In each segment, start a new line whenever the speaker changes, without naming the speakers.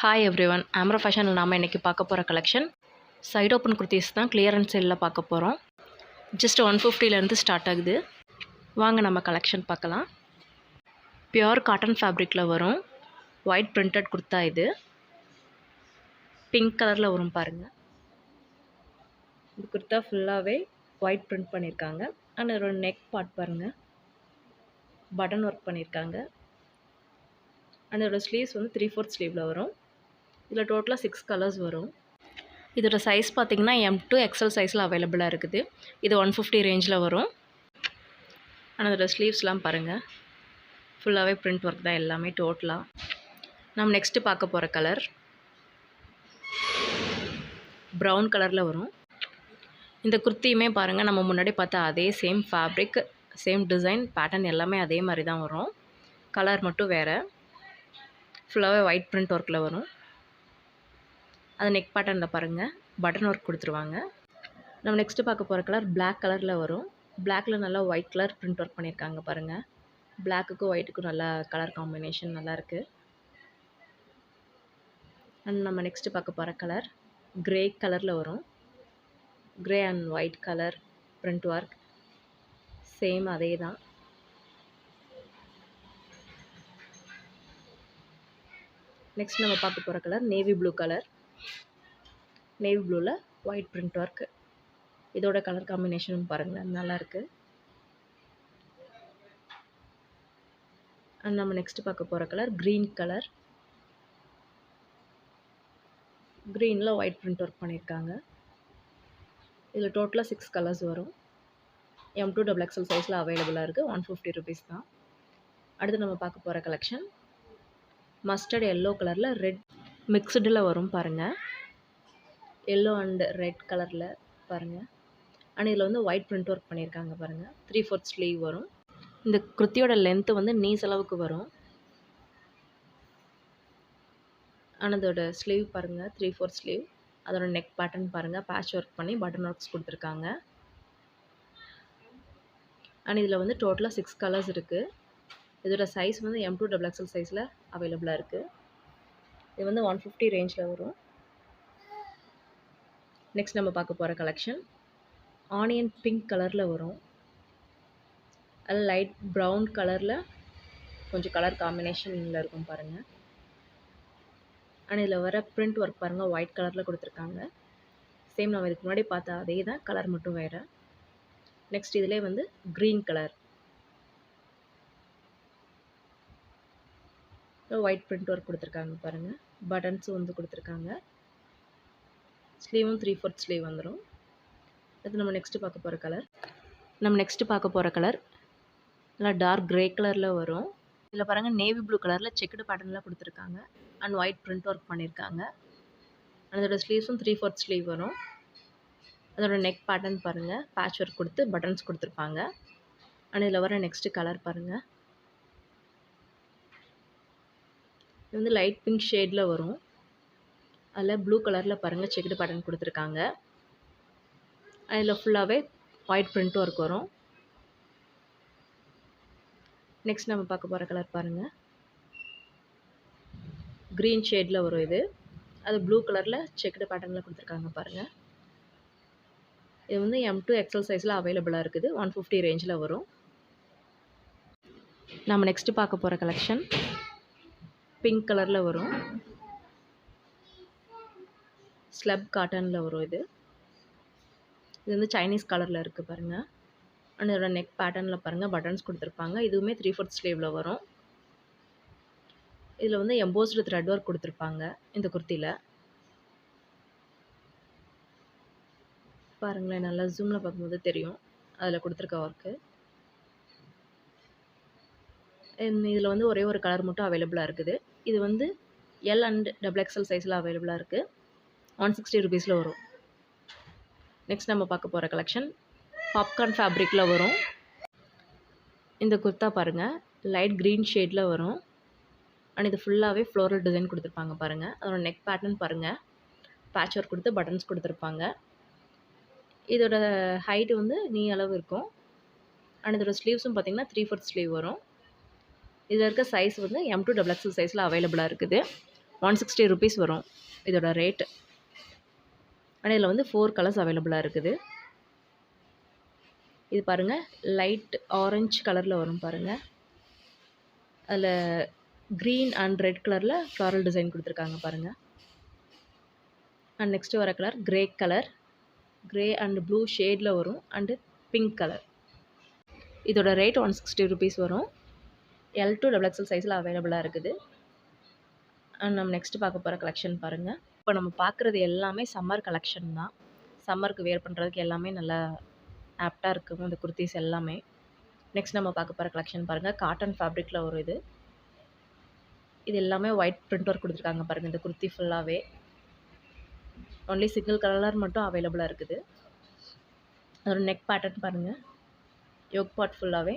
Hi everyone, ஆம்ரா ஃபேஷனில் நாம் இன்றைக்கி பார்க்க போகிற கலெக்ஷன் சைட் ஓப்பன் குர்த்திஸ் தான். கிளியரன்ஸ் சேலில் பார்க்க போகிறோம். ஜஸ்ட் 150லேருந்து ஸ்டார்ட் ஆகுது. வாங்க நம்ம கலெக்ஷன் பார்க்கலாம். பியோர் காட்டன் ஃபேப்ரிக்கில் வரும் ஒயிட் பிரிண்டட் குர்த்தா. இது பிங்க் கலரில் வரும் பாருங்கள். இந்த குர்த்தா ஃபுல்லாகவே ஒயிட் பிரிண்ட் பண்ணியிருக்காங்க. அண்ட் அதோட நெக் பார்ட் பாருங்கள், பட்டன் ஒர்க் பண்ணியிருக்காங்க. அண்ட் அதோட ஸ்லீவ்ஸ் வந்து 3/4 ஸ்லீவில் வரும். இதில் டோட்டலாக 6 கலர்ஸ் வரும். இதோட சைஸ் பார்த்திங்கன்னா M2 XL சைஸில் அவைலபிளாக இருக்குது. இது 150 ரேஞ்சில் வரும். ஆனால் அதோட ஸ்லீவ்ஸ்லாம் பாருங்கள், ஃபுல்லாகவே பிரிண்ட் ஒர்க் தான் எல்லாமே டோட்டலாக. நம்ம நெக்ஸ்ட்டு பார்க்க போகிற கலர் ப்ரௌன் கலரில் வரும். இந்த குர்த்தியுமே பாருங்கள், நம்ம முன்னாடி பார்த்தா அதே same fabric, same design, pattern எல்லாமே அதே மாதிரி தான் வரும். கலர் மட்டும் வேறு. ஃபுல்லாகவே ஒயிட் பிரிண்ட் ஒர்க்கில் வரும். அது நெக் பேட்டர்னில் பாருங்கள், பட்டன் ஒர்க் கொடுத்துருவாங்க. நம்ம நெக்ஸ்ட்டு பார்க்க போகிற கலர் பிளாக் கலரில் வரும். பிளாக்கில் நல்லா ஒயிட் கலர் பிரிண்ட் ஒர்க் பண்ணியிருக்காங்க பாருங்கள். பிளாக்குக்கும் ஒயிட்டுக்கும் நல்லா கலர் காம்பினேஷன் நல்லாயிருக்கு. அண்ட் நம்ம நெக்ஸ்ட்டு பார்க்க போகிற கலர் க்ரே கலரில் வரும். Grey and white colour print work same அதே தான். நெக்ஸ்ட் நம்ம பார்க்க போகிற colour navy blue colour. Navy ப்ளூவில் ஒயிட் பிரிண்ட் ஒர்க். இதோட கலர் காம்பினேஷனும் பாருங்கள், நல்லாயிருக்கு. அண்ட் நம்ம நெக்ஸ்ட் பார்க்க போகிற கலர் க்ரீன் கலர். க்ரீனில் ஒயிட் பிரிண்ட் ஒர்க் பண்ணியிருக்காங்க. இதில் டோட்டலாக 6 கலர்ஸ் வரும். M2 XXL சைஸில் அவைலபிளாக இருக்குது. 150 ருபீஸ் தான். அடுத்து நம்ம பார்க்க போகிற கலெக்ஷன் மஸ்டர்ட் எல்லோ கலரில் ரெட் மிக்சடில் வரும் பாருங்கள். எல்லோ அண்ட் ரெட் கலரில் பாருங்கள். அண்ட் இதில் வந்து ஒயிட் பிரிண்ட் ஒர்க் பண்ணியிருக்காங்க பாருங்கள். 3/4 ஸ்லீவ் வரும். இந்த குர்த்தியோட லென்த்து வந்து நீஸ் அளவுக்கு வரும். ஆனால் அதோட ஸ்லீவ் பாருங்கள், 3/4 ஸ்லீவ். அதோட நெக் பேட்டர்ன் பாருங்கள், பேட்ச் ஒர்க் பண்ணி பட்டன் ஒர்க்ஸ் கொடுத்துருக்காங்க. அண்ட் இதில் வந்து டோட்டலாக 6 கலர்ஸ் இருக்குது. இதோட சைஸ் வந்து M2 XXL சைஸில் அவைலபிளாக இருக்குது. இது வந்து 150 ரேஞ்சில் வரும். நெக்ஸ்ட் நம்ம பார்க்க போகிற கலெக்ஷன் ஆனியன் பிங்க் கலரில் வரும். அது லைட் ப்ரௌன் கலரில் கொஞ்சம் கலர் காம்பினேஷனில் இருக்கும் பாருங்கள். ஆனால் இதில் வர பிரிண்ட் ஒர்க் பாருங்கள், ஒயிட் கலரில் கொடுத்துருக்காங்க. சேம் நம்ம இதுக்கு முன்னாடி பார்த்தா அதே தான், கலர் மட்டும் வேறு. நெக்ஸ்ட் இதிலே வந்து green colour white print work கொடுத்துருக்காங்க பாருங்கள். பட்டன்ஸும் வந்து கொடுத்துருக்காங்க. ஸ்லீவும் 3/4 ஸ்லீவ் வந்துடும். அது நம்ம நெக்ஸ்ட்டு பார்க்க போகிற கலர் நல்லா டார்க் க்ரே கலரில் வரும். இதில் பாருங்கள், நேவி ப்ளூ கலரில் செக்குடு பேட்டர்னில் கொடுத்துருக்காங்க. அண்ட் ஒயிட் பிரிண்ட் ஒர்க் பண்ணியிருக்காங்க. அதோட ஸ்லீவ்ஸும் 3/4 ஸ்லீவ் வரும். அதோட நெக் பேட்டர்ன் பாருங்கள், பேட்ச் ஒர்க் கொடுத்து பட்டன்ஸ் கொடுத்துருப்பாங்க. அண்ட் இதில் வர நெக்ஸ்ட்டு கலர் பாருங்கள், இது வந்து லைட் பிங்க் ஷேடில் வரும். அதில் ப்ளூ கலரில் பாருங்கள் செக்குடு பேட்டர்ன் கொடுத்துருக்காங்க. அதில் ஃபுல்லாகவே ஒயிட் பிரிண்ட் ஒர்க் வரும். நெக்ஸ்ட் நம்ம பார்க்க போகிற கலர் பாருங்கள், க்ரீன் ஷேடில் வரும். இது அது ப்ளூ கலரில் செக்குடு பேட்டர்னில் கொடுத்துருக்காங்க பாருங்கள். இது வந்து M2 XL சைஸில் அவைலபிளாக இருக்குது. 150 ரேஞ்சில் வரும். நம்ம நெக்ஸ்ட்டு பார்க்க போகிற கலெக்ஷன் பிங்க் கலரில் வரும். ஸ்லப் காட்டனில் வரும். இது வந்து சைனீஸ் கலரில் இருக்குது பாருங்கள். அண்ட் இதோட நெக் பேட்டர்னில் பாருங்கள், பட்டன்ஸ் கொடுத்துருப்பாங்க. இதுவுமே 3/4 ஸ்லீவில் வரும். இதில் வந்து எம்போஸ்டு த்ரெட் ஒர்க் கொடுத்துருப்பாங்க இந்த குர்த்தியில். பாருங்களேன், நல்லா ஜூமில் பார்க்கும்போது தெரியும் அதில் கொடுத்துருக்க ஒர்க்கு. இதில் வந்து ஒரே ஒரு கலர் மட்டும் அவைலபிளாக இருக்குது. இது வந்து L அண்ட் XXL சைஸில் அவைலபிளாக இருக்குது. 160 ருபீஸில் வரும். நெக்ஸ்ட் நம்ம பார்க்க போகிற கலெக்ஷன் பாப்கார்ன் ஃபேப்ரிக்கில் வரும். இந்த குர்த்தா பாருங்கள், லைட் க்ரீன் ஷேடில் வரும். அண்ட் இது ஃபுல்லாகவே ஃப்ளோரல் டிசைன் கொடுத்துருப்பாங்க பாருங்கள். அதோட நெக் பேட்டர்ன் பாருங்கள், பேட்ச் ஒர்க் கொடுத்து பட்டன்ஸ் கொடுத்துருப்பாங்க. இதோட ஹைட்டு வந்து நீ அளவு இருக்கும். அண்ட் இதோட ஸ்லீவ்ஸும் பார்த்திங்கன்னா 3/4 ஸ்லீவ் வரும். இதில் இருக்க சைஸ் வந்து M2 XXL சைஸில் அவைலபிளாக இருக்குது. 160 rupees வரும் இதோட ரேட். ஆனால் இதில் வந்து 4 கலர்ஸ் அவைலபிளாக இருக்குது. இது பாருங்கள், லைட் ஆரஞ்சு கலரில் வரும் பாருங்கள். அதில் க்ரீன் அண்ட் ரெட் கலரில் ஃப்ளாரல் டிசைன் கொடுத்துருக்காங்க பாருங்கள். அண்ட் நெக்ஸ்ட்டு வர colour grey colour, grey and blue ஷேடில் வரும் அண்டு பிங்க் கலர். இதோட ரேட் 160 rupees வரும். L to XXL சைஸில் அவைலபிளாக இருக்குது. அண்ட் நம்ம நெக்ஸ்ட்டு பார்க்க போகிற கலெக்ஷன் பாருங்கள். இப்போ நம்ம பார்க்குறது எல்லாமே சம்மர் கலெக்ஷன் தான். சம்மருக்கு வேர் பண்ணுறதுக்கு எல்லாமே நல்லா ஆப்டாக இருக்கும் இந்த குர்த்திஸ் எல்லாமே. நெக்ஸ்ட் நம்ம பார்க்க போகிற கலெக்ஷன் பாருங்கள். காட்டன் ஃபேப்ரிக்கில் வரும் இது. இது எல்லாமே ஒயிட் பிரிண்ட் ஒர்க் கொடுத்துருக்காங்க பாருங்கள். இந்த குர்த்தி ஃபுல்லாகவே ஒன்லி சிங்கிள் கலர் மட்டும் அவைலபிளாக இருக்குது. அதோட நெக் பேட்டர்ன் பாருங்கள். யோக் பார்ட் ஃபுல்லாகவே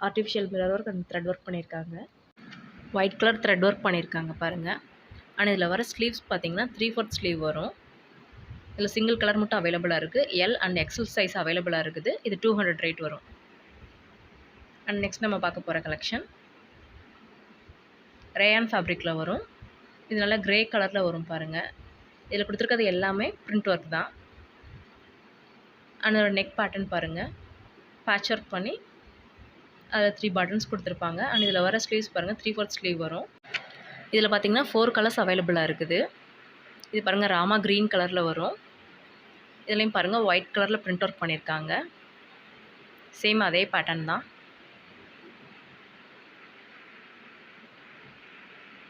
artificial mirror work and thread work பண்ணியிருக்காங்க. ஒயிட் கலர் த்ரெட் ஒர்க் பண்ணியிருக்காங்க பாருங்கள். ஆனால் இதில் வர ஸ்லீவ்ஸ் பார்த்தீங்கன்னா 3/4 ஸ்லீவ் வரும். இதில் சிங்கிள் கலர் மட்டும் அவைலபிளாக இருக்குது. எல் அண்ட் எக்ஸல் சைஸ் அவைலபிளாக இருக்குது. இது 200 ரேட் வரும். அண்ட் நெக்ஸ்ட் நம்ம பார்க்க போகிற கலெக்ஷன் ரேயான் ஃபேப்ரிக்கில் வரும். இது நல்லா க்ரே கலரில் வரும் பாருங்கள். இதில் கொடுத்துருக்கிறது எல்லாமே பிரிண்ட் ஒர்க் தான். அதோட நெக் பேட்டர்ன் பாருங்கள், பேட்ச் ஒர்க் பண்ணி அதில் 3 பட்டன்ஸ் கொடுத்துருப்பாங்க. அண்ட் இதில் வர ஸ்லீவ்ஸ் பாருங்கள் 3/4 ஸ்லீவ் வரும். இதில் பார்த்தீங்கன்னா 4 கலர்ஸ் அவைலபிளாக இருக்குது. இது பாருங்கள் ராமா க்ரீன் கலரில் வரும். இதுலேயும் பாருங்கள் ஒயிட் கலரில் பிரிண்ட் ஒர்க் பண்ணியிருக்காங்க. சேம் அதே பேட்டர்ன் தான்.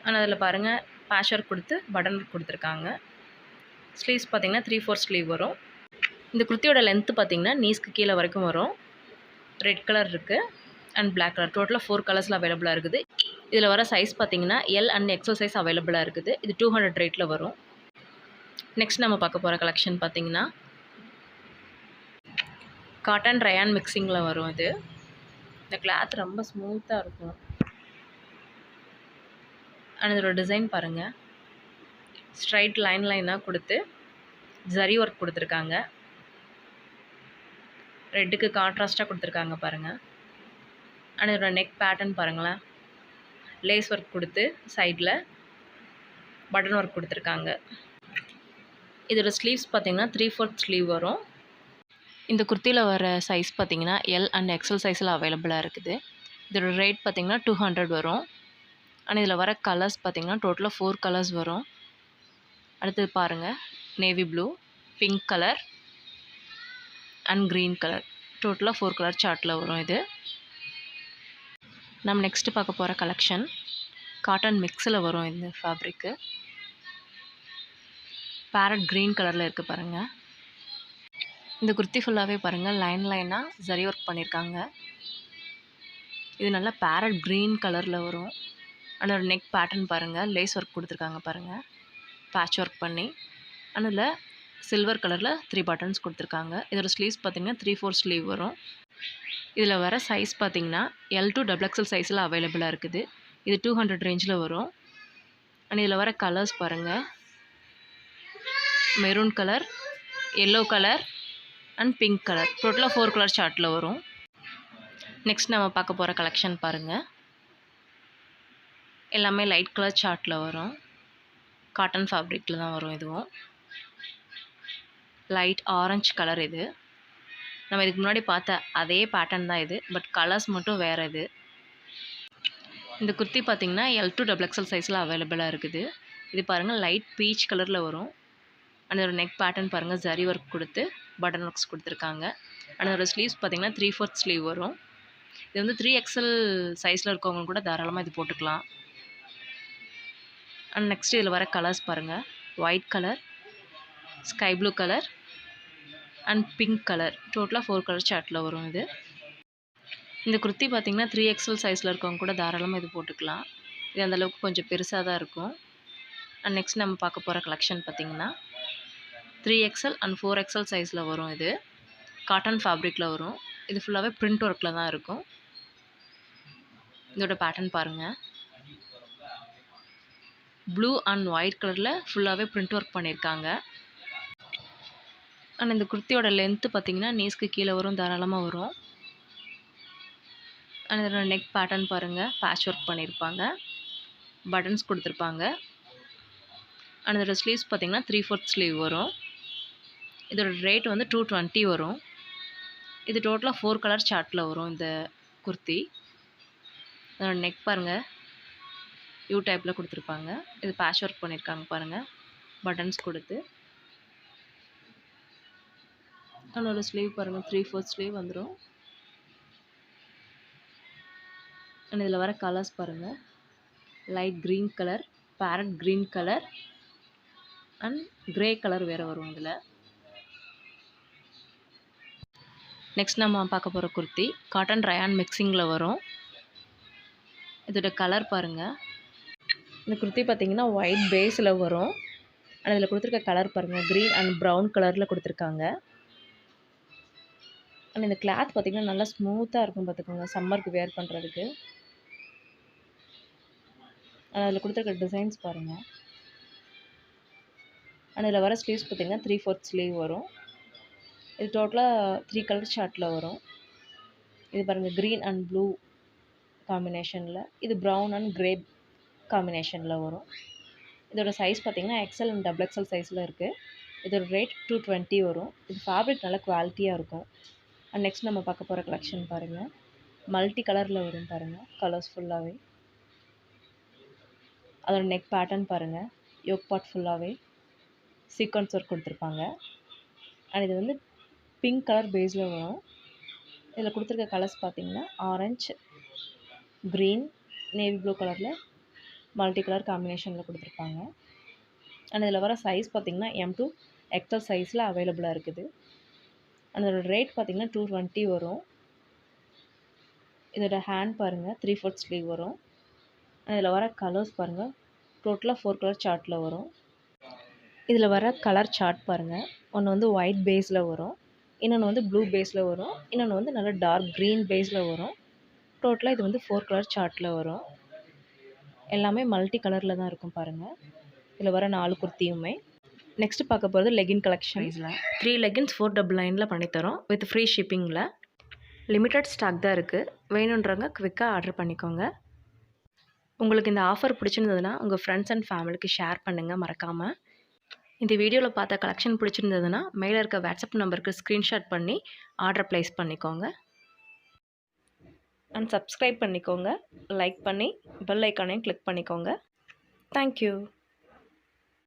ஆனால் அதில் பாருங்கள் பேட்ச் ஒர்க் கொடுத்து பட்டன் ஒர்க் கொடுத்துருக்காங்க. ஸ்லீவ்ஸ் பார்த்திங்கன்னா 3/4 ஸ்லீவ் வரும். இந்த குர்த்தியோட லென்த்து பார்த்திங்கன்னா நீஸ்க்கு கீழே வரைக்கும் வரும். ரெட் கலர் இருக்குது அண்ட் பிளாக் கலர். டோட்டலாக 4 கலர்ஸில் அவைலபிளாக இருக்குது. இதில் வர சைஸ் பார்த்திங்கன்னா எல் அண்ட் எக்ஸல் சைஸ் அவைலபிளாக இருக்குது. இது 200 ரேட்டில் வரும். நெக்ஸ்ட் நம்ம பார்க்க போகிற கலெக்ஷன் பார்த்திங்கன்னா காட்டன் ரயான் மிக்சிங்கில் வரும். இது இந்த கிளாத் ரொம்ப ஸ்மூத்தாக இருக்கும். அண்ட் இதோட டிசைன் பாருங்கள், ஸ்ட்ரைட் லைனாக கொடுத்து ஜரி ஒர்க் கொடுத்துருக்காங்க. ரெட்டுக்கு கான்ட்ராஸ்ட்டாக கொடுத்துருக்காங்க பாருங்கள். அண்ட் இதோட நெக் பேட்டர்ன் பாருங்களேன், லேஸ் ஒர்க் கொடுத்து சைடில் பட்டன் ஒர்க் கொடுத்துருக்காங்க. இதோட ஸ்லீவ்ஸ் பார்த்திங்கன்னா 3/4 ஸ்லீவ் வரும். இந்த குர்த்தியில் வர சைஸ் பார்த்திங்கன்னா எல் அண்ட் எக்ஸல் சைஸில் அவைலபிளாக இருக்குது. இதோட ரேட் பார்த்திங்கன்னா 200 வரும். ஆனால் இதில் வர கலர்ஸ் பார்த்திங்கன்னா டோட்டலாக 4 கலர்ஸ் வரும். அடுத்தது பாருங்கள், navy blue, pink colour and green colour. டோட்டலாக 4 கலர் சார்ட்டில் வரும். இது நம்ம நெக்ஸ்ட்டு பார்க்க போகிற கலெக்ஷன் காட்டன் மிக்ஸில் வரும். இந்த ஃபேப்ரிக்கு பேரட் க்ரீன் கலரில் இருக்குது பாருங்கள். இந்த குர்த்தி ஃபுல்லாகவே பாருங்கள் லைனாக ஜரி ஒர்க் பண்ணியிருக்காங்க. இது நல்லா பேரட் க்ரீன் கலரில் வரும். அதோட நெக் பேட்டர்ன் பாருங்கள், லேஸ் ஒர்க் கொடுத்துருக்காங்க பாருங்கள், பேட்ச் ஒர்க் பண்ணி. அதில் சில்வர் கலரில் 3 பட்டன்ஸ் கொடுத்துருக்காங்க. இதோட ஸ்லீவ்ஸ் பார்த்திங்கன்னா 3/4 ஸ்லீவ் வரும். இதில் வர சைஸ் பார்த்திங்கன்னா L to XXL சைஸில் அவைலபிளாக இருக்குது. இது 200 ரேஞ்சில் வரும். அண்ட் இதில் வர கலர்ஸ் பாருங்கள், maroon colour, yellow colour and pink colour. டோட்டலாக 4 கலர் சார்ட்டில் வரும். நெக்ஸ்ட் நம்ம பார்க்க போகிற கலெக்ஷன் பாருங்கள், எல்லாமே லைட் கலர் சார்ட்டில் வரும். காட்டன் ஃபேப்ரிக்கில் தான் வரும். இதுவும் லைட் ஆரஞ்சு கலர். இது நம்ம இதுக்கு முன்னாடி பார்த்த அதே பேட்டர்ன் தான் இது, பட் கலர்ஸ் மட்டும் வேறு. இது இந்த குர்த்தி பார்த்திங்கன்னா L to XXL சைஸில் அவைலபிளாக இருக்குது. இது பாருங்கள் லைட் பீச் கலரில் வரும். அதோட நெக் பேட்டர்ன் பாருங்கள், ஜரி ஒர்க் கொடுத்து பட்டன் ஒர்க்ஸ் கொடுத்துருக்காங்க. அதோட ஸ்லீவ்ஸ் பார்த்திங்கன்னா 3/4 ஸ்லீவ் வரும். இது வந்து 3XL சைஸில் இருக்கவங்க கூட தாராளமாக இது போட்டுக்கலாம். அண்ட் நெக்ஸ்ட் இதில் வர கலர்ஸ் பாருங்கள், white colour, sky blue colour and pink colour. டோட்டலாக 4 கலர் சார்ட்டில் வரும். இது இந்த குர்த்தி பார்த்திங்கன்னா 3XL சைஸில் இருக்கவங்க கூட தாராளமாக இது போட்டுக்கலாம். இது அந்தளவுக்கு கொஞ்சம் பெருசாக தான் இருக்கும். அண்ட் நெக்ஸ்ட் நம்ம பார்க்க போகிற கலெக்ஷன் பார்த்திங்கன்னா 3XL அண்ட் 4XL சைஸில் வரும். இது காட்டன் ஃபேப்ரிக்கில் வரும். இது ஃபுல்லாகவே பிரிண்ட் ஒர்க்கில் தான் இருக்கும். இதோட பேட்டர்ன் பாருங்கள், ப்ளூ அண்ட் ஒயிட் கலரில் ஃபுல்லாகவே பிரிண்ட் ஒர்க் பண்ணியிருக்காங்க. அண்ட் இந்த குர்த்தியோட லென்த்து பார்த்திங்கன்னா நீஸ்க்கு கீழே வரும், தாராளமாக வரும். அண்ட் இதோட நெக் பேட்டர்ன் பாருங்கள், பேட்ச் ஒர்க் பண்ணியிருப்பாங்க, பட்டன்ஸ் கொடுத்துருப்பாங்க. அண்ட் இதோட ஸ்லீவ்ஸ் பார்த்திங்கன்னா 3/4 ஸ்லீவ் வரும். இதோட ரேட் வந்து 220 வரும். இது டோட்டலாக 4 கலர் சார்ட்டில் வரும் இந்த குர்த்தி. அதோட நெக் பாருங்கள், யூ டைப்பில் கொடுத்துருப்பாங்க. இது பேட்ச் ஒர்க் பண்ணியிருக்காங்க பாருங்கள், பட்டன்ஸ் கொடுத்து. அதோட ஸ்லீவ் பாருங்கள், 3/4 ஸ்லீவ் வந்துடும். அண்ட் இதில் வர கலர்ஸ் பாருங்கள், light green colour, parrot green colour and grey colour வேறு வரும் இதில். நெக்ஸ்ட் நம்ம பார்க்க போகிற குர்த்தி காட்டன் ரயான் மிக்சிங்கில் வரும். இதோட கலர் பாருங்கள். இந்த குர்த்தி பார்த்திங்கன்னா ஒயிட் பேஸில் வரும். அண்ட் இதில் கொடுத்துருக்க கலர் பாருங்கள், க்ரீன் அண்ட் ப்ரௌன் கலரில் கொடுத்துருக்காங்க. அண்ட் இந்த கிளாத் பார்த்திங்கன்னா நல்லா ஸ்மூத்தாக இருக்கும் பார்த்துக்கோங்க, சம்மருக்கு வேர் பண்ணுறதுக்கு. அண்ட் அதில் கொடுத்துருக்க டிசைன்ஸ் பாருங்கள். அண்ட் இதில் வர ஸ்லீவ்ஸ் பார்த்திங்கன்னா 3/4 ஸ்லீவ் வரும். இது டோட்டலாக 3 கலர் சார்ட்டில் வரும். இது பாருங்கள், க்ரீன் அண்ட் ப்ளூ காம்பினேஷனில், இது ப்ரௌன் அண்ட் க்ரே காம்பினேஷனில் வரும். இதோட சைஸ் பார்த்திங்கன்னா XL அண்ட் XXL சைஸில் இருக்குது. இதோட ரேட் 220 வரும். இது ஃபேப்ரிக் நல்ல குவாலிட்டியாக இருக்கும். அண்ட் நெக்ஸ்ட் நம்ம பார்க்க போகிற கலெக்ஷன் பாருங்கள், மல்டி கலரில் வரும் பாருங்கள், கலர்ஸ் ஃபுல்லாகவே. அதோட நெக் பேட்டர்ன் பாருங்கள், யோக் பார்ட் ஃபுல்லாகவே சீக்வன்ஸ் ஒர்க் கொடுத்துருப்பாங்க. அண்ட் இது வந்து பிங்க் கலர் பேஸில் வரும். இதில் கொடுத்துருக்க கலர்ஸ் பார்த்திங்கன்னா ஆரஞ்சு, க்ரீன், நேவி ப்ளூ கலரில் மல்டி கலர் காம்பினேஷனில் கொடுத்துருப்பாங்க. அண்ட் இதில் வர சைஸ் பார்த்திங்கன்னா M to XL சைஸில் அவைலபிளாக இருக்குது. அண்ட் இதோட ரேட் பார்த்திங்கன்னா 220 வரும். இதோட ஹேண்ட் பாருங்கள், 3/4 ஸ்லீவ் வரும். அண்ட் இதில் வர கலர்ஸ் பாருங்கள், டோட்டலாக 4 கலர் சார்ட்டில் வரும். இதில் வர கலர் சார்ட் பாருங்கள், ஒன்று வந்து ஒயிட் பேஸில் வரும், இன்னொன்று வந்து ப்ளூ பேஸில் வரும், இன்னொன்று வந்து நல்லா டார்க் க்ரீன் பேஸில் வரும். டோட்டலாக இது வந்து 4 கலர் சார்ட்டில் வரும். எல்லாமே மல்டி கலரில் தான் இருக்கும் பாருங்கள். இதில் வர 4 குர்த்தியுமே. நெக்ஸ்ட்டு பார்க்க போகிறது லெகின் கலெக்ஷன். 3 லெகின்ஸ் 499 பண்ணித்தரோம் வித் ஃப்ரீ ஷிப்பிங்கில். லிமிட்டட் ஸ்டாக் தான் இருக்குது. வேணுன்றவங்க குவிக்காக ஆர்டர் பண்ணிக்கோங்க. உங்களுக்கு இந்த ஆஃபர் பிடிச்சிருந்ததுன்னா உங்கள் ஃப்ரெண்ட்ஸ் அண்ட் ஃபேமிலிக்கு ஷேர் பண்ணுங்கள் மறக்காமல். இந்த வீடியோவில் பார்த்த கலெக்ஷன் பிடிச்சிருந்ததுன்னா மேலே இருக்க வாட்ஸ்அப் நம்பருக்கு ஸ்க்ரீன்ஷாட் பண்ணி ஆர்டர் ப்ளேஸ் பண்ணிக்கோங்க. அண்ட் சப்ஸ்கிரைப் பண்ணிக்கோங்க, லைக் பண்ணி பெல் ஐக்கானையும் கிளிக் பண்ணிக்கோங்க. தேங்க்யூ.